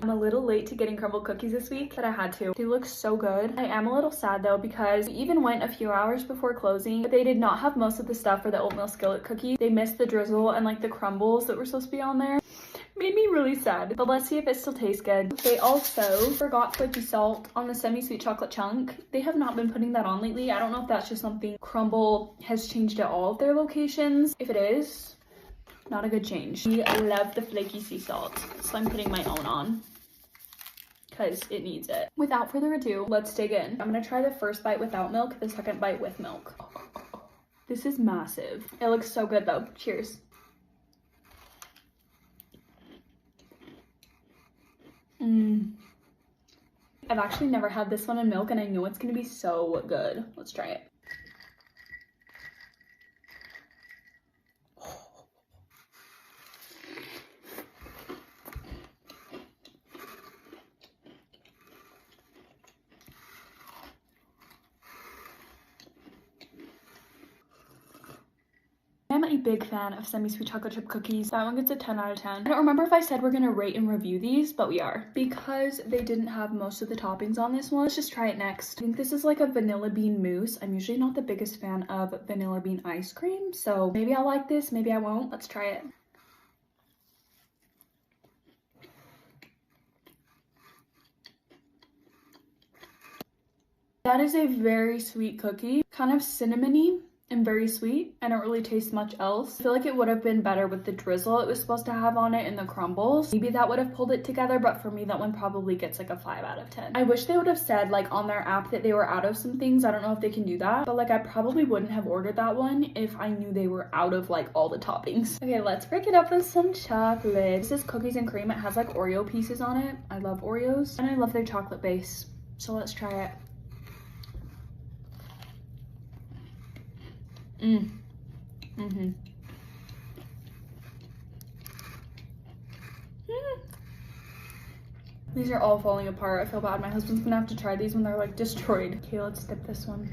I'm a little late to getting Crumbl cookies this week, but I had to. They look so good. I am a little sad though because we even went a few hours before closing, but they did not have most of the stuff for the oatmeal skillet cookie. They missed the drizzle and like the crumbles that were supposed to be on there. Made me really sad, but let's see if it still tastes good. They also forgot flaky salt on the semi-sweet chocolate chunk. They have not been putting that on lately. I don't know if that's just something Crumbl has changed at all of their locations. If it is, not a good change. I love the flaky sea salt, so I'm putting my own on because it needs it. Without further ado, let's dig in. I'm gonna try the first bite without milk, the second bite with milk. This is massive. It looks so good though. Cheers. I've actually never had this one in milk and I know it's gonna be so good. Let's try it. I'm a big fan of semi-sweet chocolate chip cookies. That one gets a 10 out of 10. I don't remember if I said we're gonna rate and review these, but we are. Because they didn't have most of the toppings on this one, let's just try it next. I think this is like a vanilla bean mousse. I'm usually not the biggest fan of vanilla bean ice cream, so maybe I'll like this, maybe I won't. Let's try it. That is a very sweet cookie, kind of cinnamony and very sweet. I don't really taste much else. I feel like it would have been better with the drizzle it was supposed to have on it and the crumbles. Maybe that would have pulled it together, but for me that one probably gets like a 5 out of 10. I wish they would have said like on their app that they were out of some things. I don't know if they can do that, but like I probably wouldn't have ordered that one if I knew they were out of like all the toppings. Okay, let's break it up with some chocolate. This is cookies and cream. It has like Oreo pieces on it. I love Oreos and I love their chocolate base. So let's try it. These are all falling apart. I feel bad. My husband's gonna have to try these when they're like destroyed. Okay, let's dip this one.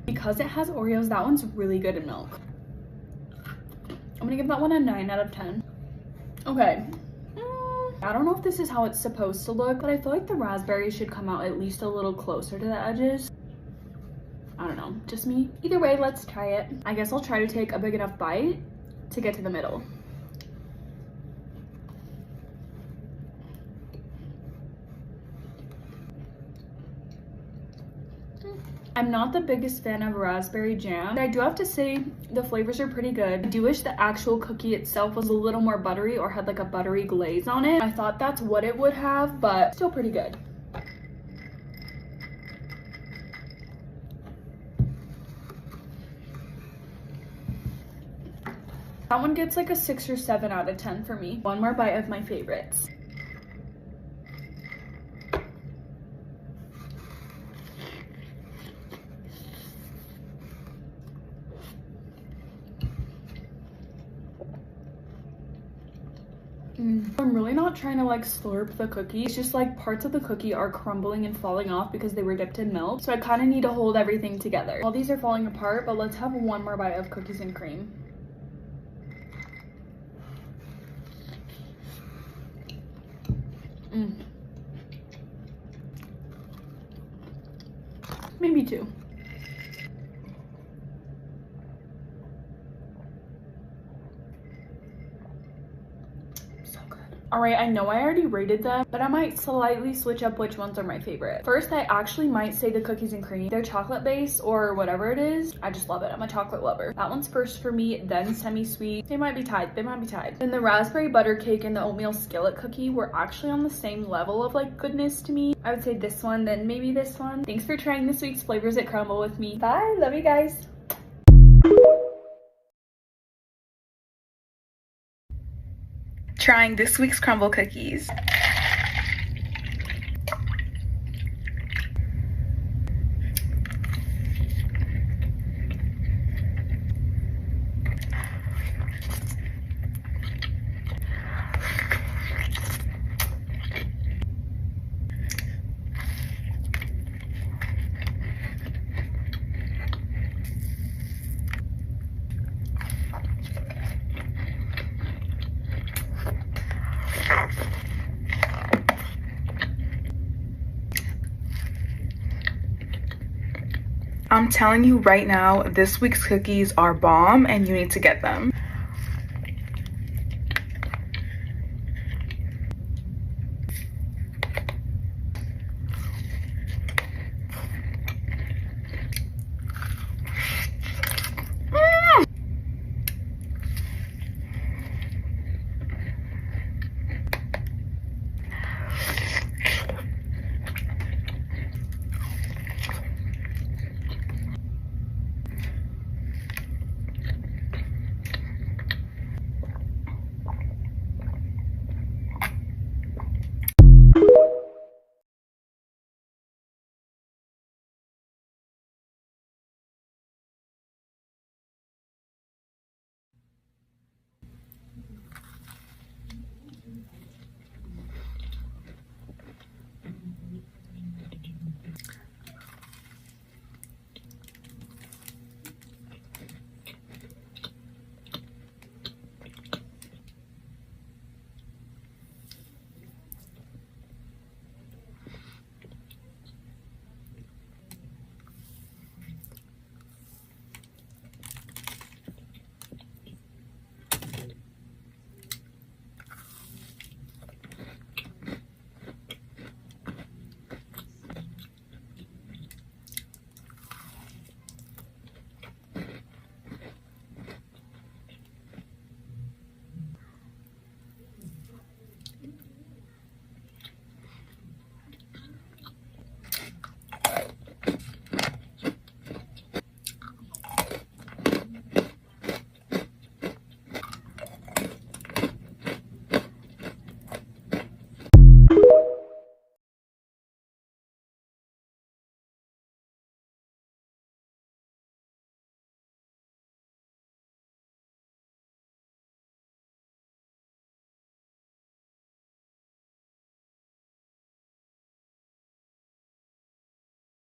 Because it has Oreos, that one's really good in milk. I'm gonna give that one a 9 out of 10. Okay. I don't know if this is how it's supposed to look, but I feel like the raspberries should come out at least a little closer to the edges. I don't know, just me. Either way, let's try it. I guess I'll try to take a big enough bite to get to the middle. I'm not the biggest fan of raspberry jam, but I do have to say the flavors are pretty good. I do wish the actual cookie itself was a little more buttery or had like a buttery glaze on it. I thought that's what it would have, but still pretty good. That one gets like a 6 or 7 out of 10 for me. One more bite of my favorites. I'm really not trying to like slurp the cookie. It's just like parts of the cookie are crumbling and falling off because they were dipped in milk. So I kind of need to hold everything together. All these are falling apart, but let's have one more bite of cookies and cream. Maybe 2. All right, I know I already rated them, but I might slightly switch up which ones are my favorite. First, I actually might say the cookies and cream. They're chocolate base or whatever it is. I just love it. I'm a chocolate lover. That one's first for me, then semi-sweet. They might be tied. They might be tied. Then the raspberry butter cake and the oatmeal skillet cookie were actually on the same level of like goodness to me. I would say this one, then maybe this one. Thanks for trying this week's flavors at Crumbl with me. Bye. Love you guys. Trying this week's Crumbl cookies. I'm telling you right now, this week's cookies are bomb and you need to get them.